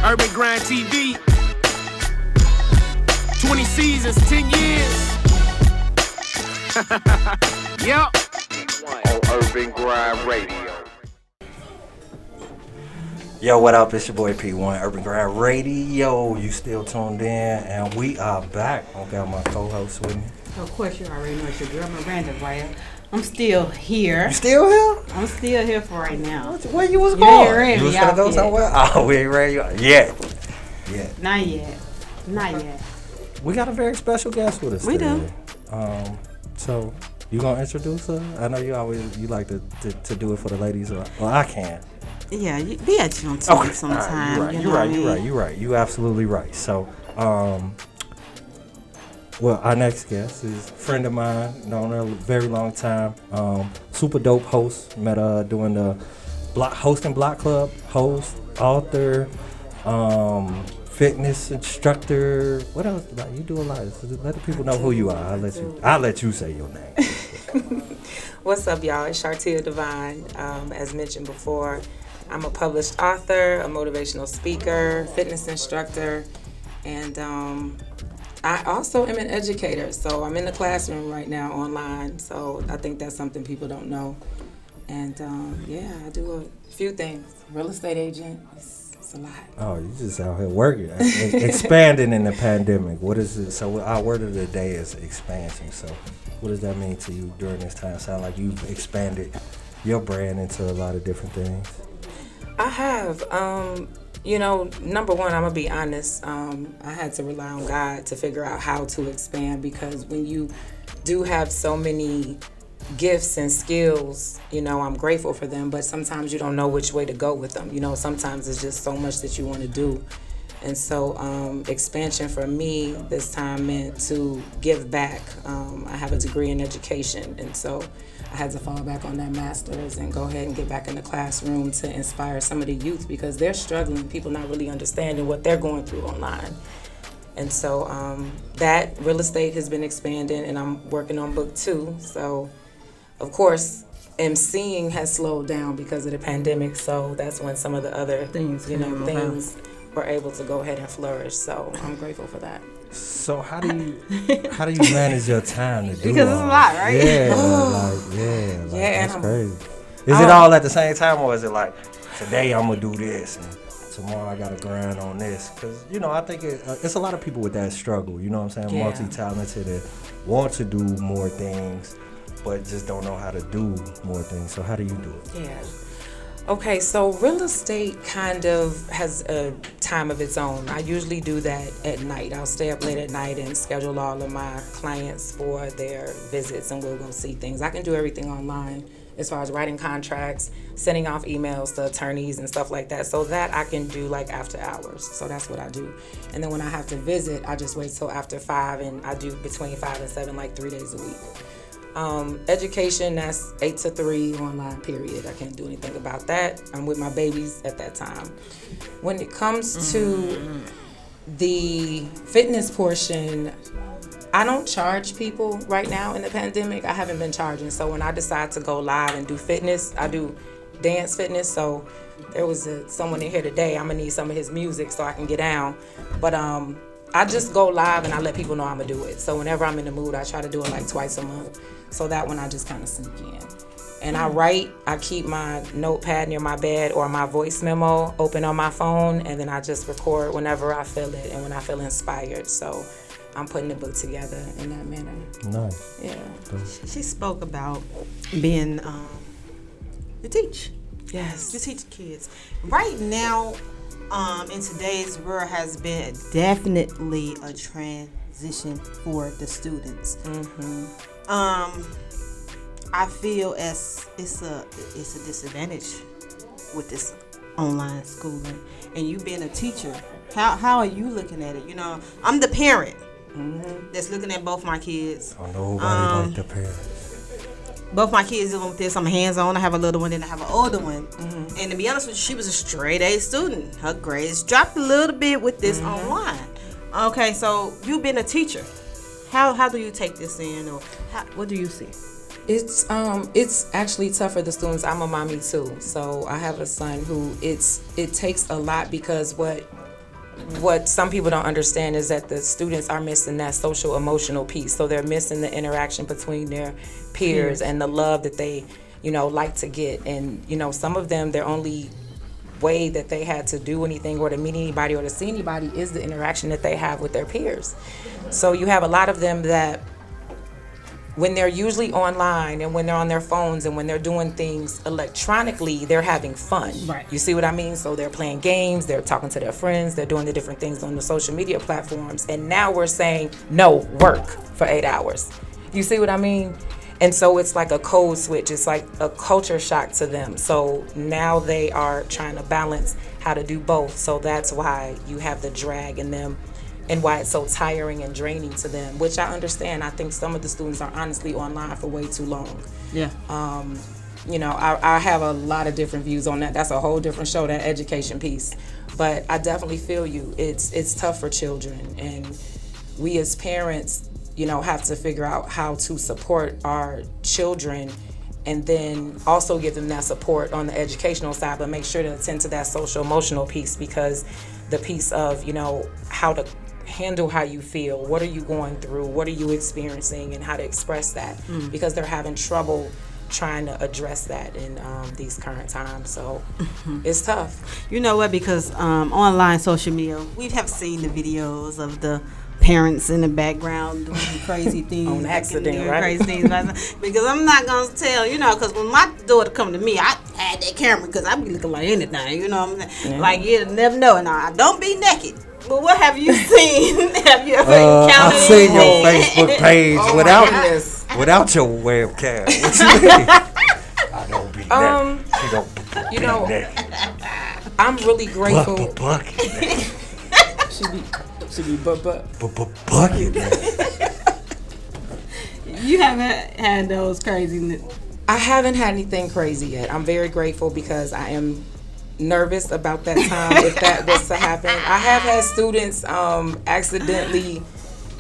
UrbanGrindTV. 20 seasons, 10 years. Yep. On Urban Grind Radio. Yo, what up? It's your boy P1, Urban Grind Radio. You still tuned in, and we are back. I got my co-host with me. Of course, you already know it's your girl, Miranda Ryte. I'm still here. You still here? I'm still here for right now. Where you was You going? ain't ready You was gonna go yet. somewhere? Oh, we ain't ready yet. Not yet. Not yet. We got a very special guest with us We today. So you gonna introduce her? I know you like to do it for the ladies. Well, I can. Yeah, you be at you on TV sometime. Right, you're right. You absolutely right. So, well, our next guest is a friend of mine, known her a very long time. Super dope host. Met her doing the hosting Block Club, host, author, fitness instructor. What else? Like, you do a lot. So let the people know who you are. I'll let you say your name. What's up, y'all? It's Shartia Divine. As mentioned before, I'm a published author, a motivational speaker, fitness instructor, and I also am an educator. So I'm in the classroom right now online. So I think that's something people don't know. And I do a few things. Real estate agent. It's a lot. Oh, you just out here working, expanding in the pandemic. What is it? So our word of the day is expansion. So what does that mean to you during this time? Sound like you've expanded your brand into a lot of different things. I have. Number one, I'm going to be honest. I had to rely on God to figure out how to expand, because when you do have so many gifts and skills, I'm grateful for them, but sometimes you don't know which way to go with them. Sometimes it's just so much that you want to do. And so expansion for me this time meant to give back. I have a degree in education, and so I had to fall back on that master's and go ahead and get back in the classroom to inspire some of the youth, because they're struggling, people not really understanding what they're going through online. And so that real estate has been expanding, and I'm working on book 2. So, of course, emceeing has slowed down because of the pandemic, so that's when some of the other things were able to go ahead and flourish. So I'm grateful for that. So how do you manage your time to do Because it's a lot, right? Yeah, Yeah, that's crazy. Is it all at the same time, or is it like, today I'm gonna do this and tomorrow I gotta grind on this? Because I think it's a lot of people with that struggle. You know what I'm saying? Yeah. Multi-talented and want to do more things, but just don't know how to do more things. So how do you do it? Yeah. Okay, so real estate kind of has a time of its own. I usually do that at night. I'll stay up late at night and schedule all of my clients for their visits, and we'll go see things. I can do everything online as far as writing contracts, sending off emails to attorneys and stuff like that. So that I can do like after hours. So that's what I do. And then when I have to visit, I just wait till after 5, and I do between 5 and 7, like 3 days a week. Education, that's 8 to 3 online, period. I can't do anything about that. I'm with my babies at that time. When it comes to the fitness portion, I don't charge people right now in the pandemic. I haven't been charging. So when I decide to go live and do fitness, I do dance fitness. So there was someone in here today. I'm going to need some of his music so I can get down. But I just go live and I let people know I'm going to do it. So whenever I'm in the mood, I try to do it like twice a month. So that one I just kind of sneak in. And I write, I keep my notepad near my bed or my voice memo open on my phone, and then I just record whenever I feel it and when I feel inspired. So I'm putting the book together in that manner. Nice. Yeah. She spoke about being, you teach. Yes. You teach kids. Right now, in today's world has been definitely a transition for the students. I feel as it's a disadvantage with this online schooling, and you being a teacher. How are you looking at it? I'm the parent that's looking at both my kids. Oh, nobody like the parents. Both my kids dealing with this. I'm hands-on. I have a little one and I have an older one. And to be honest with you, she was a straight A student. Her grades dropped a little bit with this online. Okay, so you being a teacher, how do you take this in, or what do you see? It's actually tough for the students. I'm a mommy too, so I have a son who it takes a lot, because what what some people don't understand is that the students are missing that social emotional piece. So they're missing the interaction between their peers and the love that they, like to get. And, some of them, their only way that they had to do anything or to meet anybody or to see anybody is the interaction that they have with their peers. So you have a lot of them that when they're usually online and when they're on their phones and when they're doing things electronically, they're having fun. Right. You see what I mean? So they're playing games, they're talking to their friends, they're doing the different things on the social media platforms. And now we're saying, no, work for 8 hours. You see what I mean? And so it's like a code switch. It's like a culture shock to them. So now they are trying to balance how to do both. So that's why you have the drag in them and why it's so tiring and draining to them, which I understand. I think some of the students are honestly online for way too long. Yeah. I have a lot of different views on that. That's a whole different show, that education piece. But I definitely feel you. It's tough for children. And we as parents, have to figure out how to support our children and then also give them that support on the educational side, but make sure to attend to that social emotional piece, because the piece of, how to handle how you feel, what are you going through, what are you experiencing, and how to express that, because they're having trouble trying to address that in these current times. So it's tough. You know what? Because online social media, we have seen the videos of the parents in the background doing crazy things on accident, right? Crazy things because I'm not gonna tell, because when my daughter come to me, I had that camera because I be looking like anything, you know what I'm saying? Like you'll never know. And I don't be naked. But what have you seen? Have you ever encountered I've seen your anything? Facebook page without your webcam. What you mean? I don't be naked. She don't be naked. I'm really grateful. Bucket. Should be bucket. You haven't had those crazy. I haven't had anything crazy yet. I'm very grateful because I am nervous about that time if that was to happen. I have had students accidentally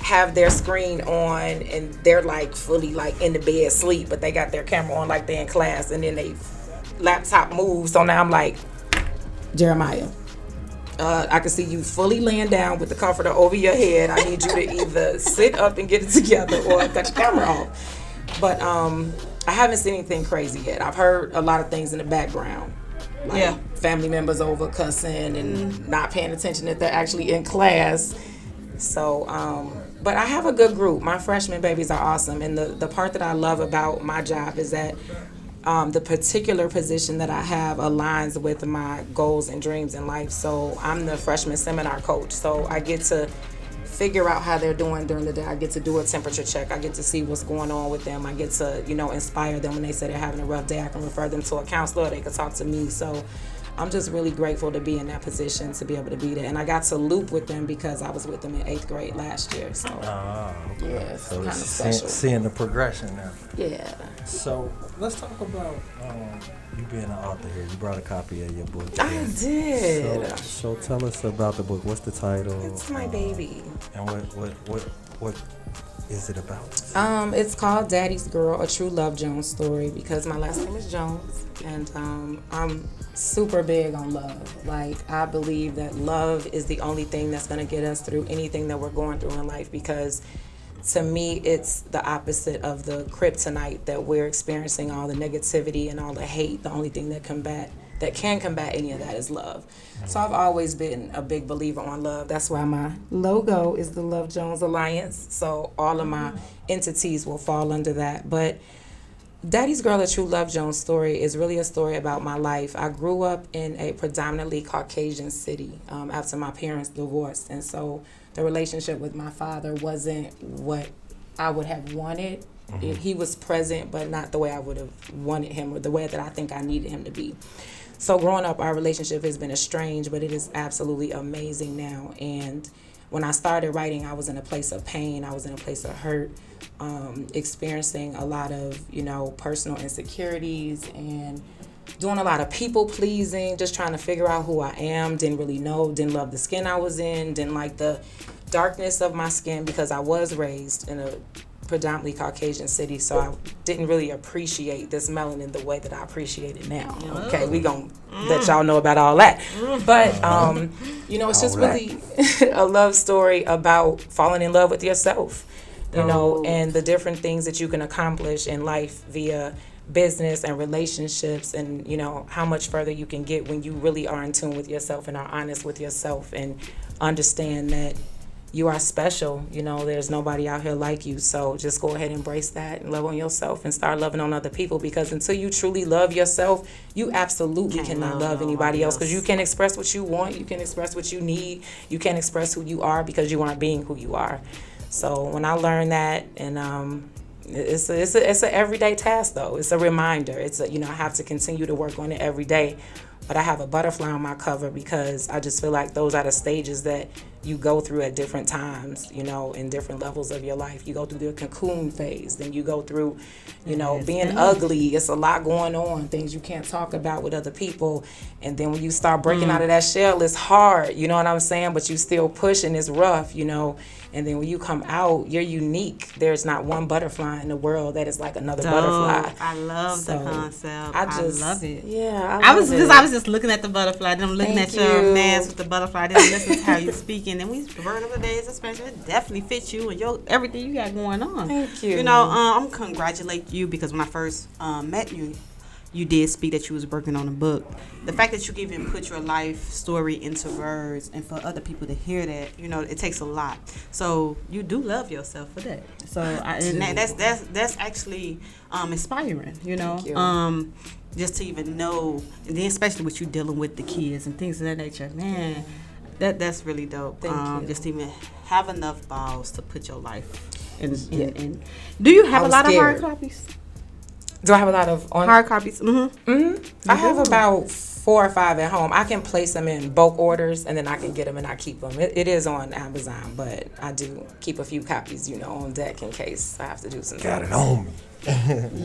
have their screen on and they're like fully like in the bed asleep, but they got their camera on like they're in class, and then they laptop moves. So now I'm like, Jeremiah, I can see you fully laying down with the comforter over your head. I need you to either sit up and get it together or cut your camera off. But I haven't seen anything crazy yet. I've heard a lot of things in the background. Like family members over cussing and not paying attention that they're actually in class. So, but I have a good group. My freshman babies are awesome. And the part that I love about my job is that the particular position that I have aligns with my goals and dreams in life. So I'm the freshman seminar coach. So I get to figure out how they're doing during the day. I get to do a temperature check. I get to see what's going on with them. I get to, inspire them when they say they're having a rough day. I can refer them to a counselor. They can talk to me. So I'm just really grateful to be in that position, to be able to be there. And I got to loop with them because I was with them in 8th grade last year. So okay. Yeah, it's so kind of special. Seeing the progression now. Yeah. So let's talk about you being an author here. You brought a copy of your book. I did. So tell us about the book. What's the title? It's my baby. And what is it about? It's called Daddy's Girl, a True Love Jones story, because my last name is Jones, and I'm super big on love. Like, I believe that love is the only thing that's going to get us through anything that we're going through in life, because to me, it's the opposite of the kryptonite that we're experiencing, all the negativity and all the hate. The only thing that can combat any of that is love. So I've always been a big believer on love. That's why my logo is the Love Jones Alliance. So all of my entities will fall under that. But Daddy's Girl, a True Love Jones story is really a story about my life. I grew up in a predominantly Caucasian city after my parents divorced. And so the relationship with my father wasn't what I would have wanted. He was present, but not the way I would have wanted him, or the way that I think I needed him to be. So growing up, our relationship has been estranged, but it is absolutely amazing now. And when I started writing, I was in a place of pain. I was in a place of hurt, experiencing a lot of, personal insecurities and doing a lot of people pleasing, just trying to figure out who I am. Didn't really know, didn't love the skin I was in, didn't like the darkness of my skin, because I was raised in a predominantly Caucasian city, so I didn't really appreciate this melanin the way that I appreciate it now. Okay, we gonna let y'all know about all that. But You know, it's just really a love story about falling in love with yourself, you know, and the different things that you can accomplish in life via business and relationships, and, you know, how much further you can get when you really are in tune with yourself and are honest with yourself and understand that you are special. You know, there's nobody out here like you. So just go ahead and embrace that and love on yourself and start loving on other people, because until you truly love yourself, you absolutely cannot love anybody else, because you can't express what you want, you can express what you need, you can't express who you are because you aren't being who you are. So when I learned that, and it's an everyday task though. It's a reminder. It's a, you know, I have to continue to work on it every day. But I have a butterfly on my cover because I just feel like those are the stages that you go through at different times, you know, in different levels of your life. You go through the cocoon phase, then you go through, you know, being ugly. It's a lot going on, things you can't talk about with other people. And then when you start breaking out of that shell, it's hard, you know what I'm saying? But you still pushing, it's rough, you know. And then when you come out, you're unique. There's not one butterfly in the world that is like another butterfly. I love the concept. I love it. Yeah, I was just looking at the butterfly. Then I'm looking at your mask with the butterfly. Then listen to how you speaking. And the word of the day is especially. It definitely fits you and your everything you got going on. Thank you. You know, I'm congratulate you because when I first met you, you did speak that you was working on a book. The fact that you can even put your life story into words and for other people to hear that, you know, it takes a lot. So you do love yourself for that. So that's actually inspiring, you know. Thank you. Just to even know, and then especially with you dealing with the kids and things of that nature, man. That's really dope. Thank you. Just to even have enough balls to put your life in. Do you have a lot of hard copies? Do I have a lot of hard copies? I have about 4 or 5 at home. I can place them in bulk orders, and then I can get them and I keep them. It is on Amazon, but I do keep a few copies, you know, on deck in case I have to do some Got things. it on me.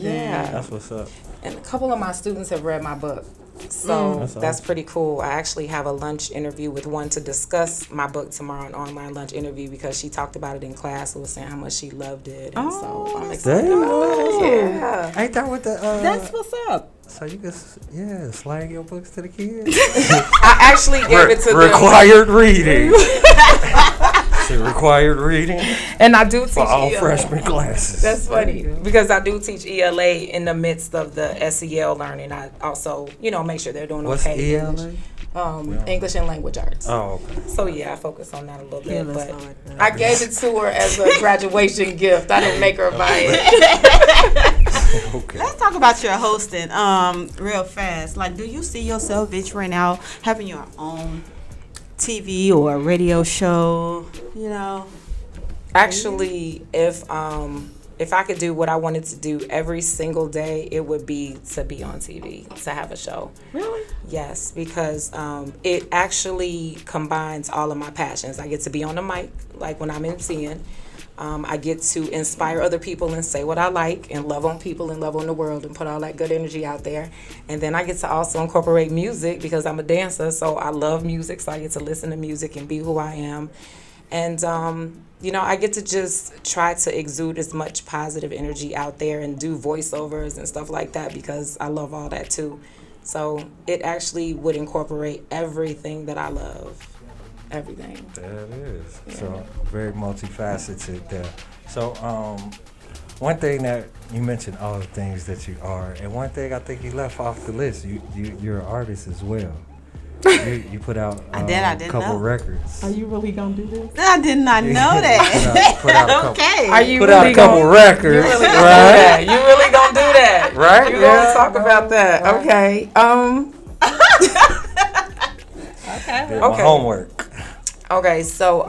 Yeah. That's what's up. And a couple of my students have read my book. So that's pretty cool. I actually have a lunch interview with one to discuss my book tomorrow, an online lunch interview, because she talked about it in class and was saying how much she loved it. And so I'm excited about that. Yeah. Ain't that what the... That's what's up. So you can, slang your books to the kids? I actually gave it to them. Required reading. Required reading. And I do teach for all ELA. Freshman classes. That's funny because I do teach ELA in the midst of the SEL learning. I also, you know, make sure they're doing What's okay. ELA? English and language arts. Oh, okay. So yeah, I focus on that a little bit. Yeah, But I gave it to her as a graduation gift. I didn't make her buy it. Okay. Let's talk about your hosting real fast. Like, do you see yourself venturing out, having your own TV or a radio show, you know? Actually, if I could do what I wanted to do every single day, it would be to be on TV, to have a show. Really? Yes, because it actually combines all of my passions. I get to be on the mic, like when I'm emceeing. I get to inspire other people and say what I like and love on people and love on the world and put all that good energy out there. And then I get to also incorporate music because I'm a dancer, so I love music, so I get to listen to music and be who I am. And, you know, I get to just try to exude as much positive energy out there and do voiceovers and stuff like that because I love all that too. So it actually would incorporate everything that I love. Everything. That is. Yeah. So very multifaceted there. So one thing that you mentioned all the things that you are, and one thing I think you left off the list, you're an artist as well. You put out a couple records. Are you really gonna do this? I did not know that. Put out a couple, okay. Are you put really out a couple records, you really right? You really gonna do that, right? You gonna talk about that? Right. Okay. Did my homework. Okay, so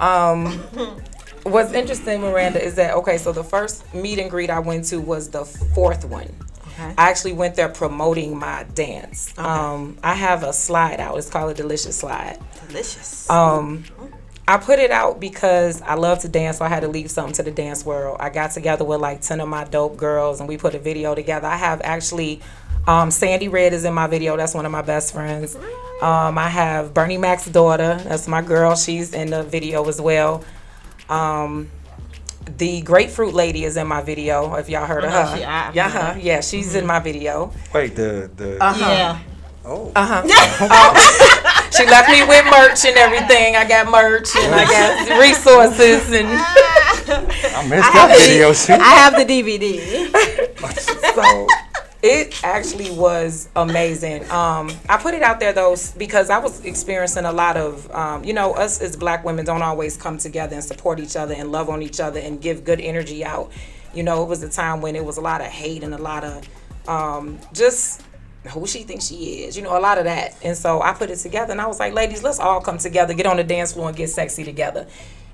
what's interesting, Miranda, is that so the first meet and greet I went to was the 4th one. Okay. I actually went there promoting my dance. Okay. I have a slide out. It's called a Delicious Slide. Delicious. I put it out because I love to dance, so I had to leave something to the dance world. I got together with like 10 of my dope girls, and we put a video together. I have actually Sandy Red is in my video. That's one of my best friends. I have Bernie Mac's daughter. That's my girl. She's in the video as well. The Grapefruit Lady is in my video. If y'all heard of her, yeah, she's in my video. Wait, the yeah. Oh. She left me with merch and everything. I got merch and I got resources and. I missed that video shoot. I have the DVD. So it actually was amazing. I put it out there though because I was experiencing a lot of, us as Black women don't always come together and support each other and love on each other and give good energy out. It was a time when it was a lot of hate and a lot of just who she thinks she is, a lot of that. And so I put it together and I was like, ladies, let's all come together, get on the dance floor and get sexy together.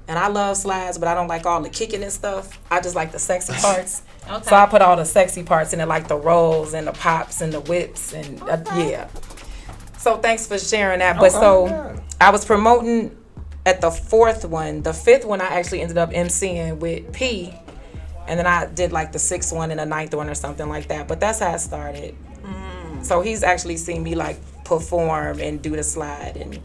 And I love slides, but I don't like all the kicking and stuff. I just like the sexy parts. Okay. So I put all the sexy parts in it, like the rolls and the pops and the whips and yeah. So thanks for sharing that. But I was promoting at the fourth one. The fifth one I actually ended up emceeing with P. And then I did like the sixth one and the ninth one or something like that. But that's how it started. So he's actually seen me like perform and do the slide and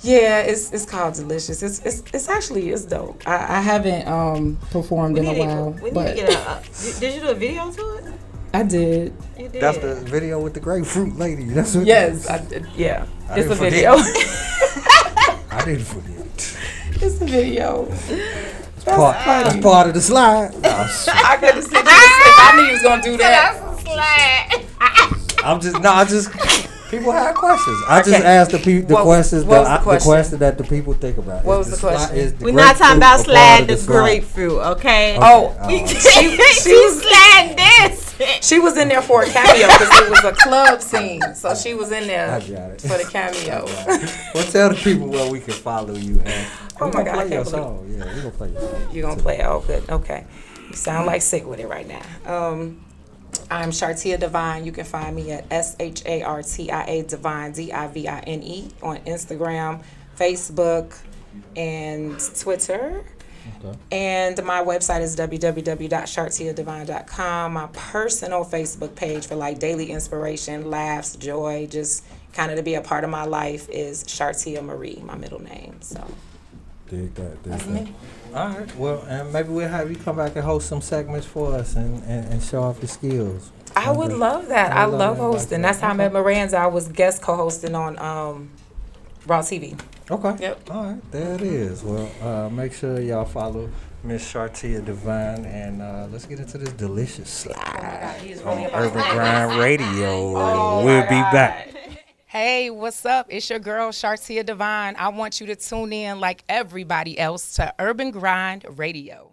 yeah, it's called Delicious. It's actually dope. I haven't performed in a while. Did you do a video to it? I did. You did. That's the video with the grapefruit lady. That's what. Yes, I did. Yeah, it's a video. I didn't forget. It's a video. That's part of the slide. I could have said if I knew you was gonna do that. That's a slide. I just. People have questions. I just asked the questions the question that the people think about. What was the question? We're not talking about slide the grapefruit, okay? She was sliding this. She was in there for a cameo because it was a club scene, so she was in there for the cameo. Well, tell the people where we can follow you. Oh my God! Play your song. Yeah, we're gonna play your song. You're gonna play it? Oh, good. Okay. You sound like sick with it right now. I'm Shartia Divine. You can find me at SHARTIA Divine, DIVINE on Instagram, Facebook, and Twitter. Okay. And my website is www.shartiadivine.com. My personal Facebook page for like daily inspiration, laughs, joy, just kind of to be a part of my life is Shartia Marie, my middle name. So. Dig that. That's me. All right. Well, and maybe we'll have you come back and host some segments for us and show off your skills. I would love that. I love hosting. That's how I met Miranda. I was guest co-hosting on Raw TV. Okay. Yep. All right. There it is. Well, make sure y'all follow Miss Shartia Divine and let's get into this delicious slide on Urban Grind Radio. We'll be back. Hey, what's up? It's your girl, Shartia Divine. I want you to tune in like everybody else to Urban Grind Radio.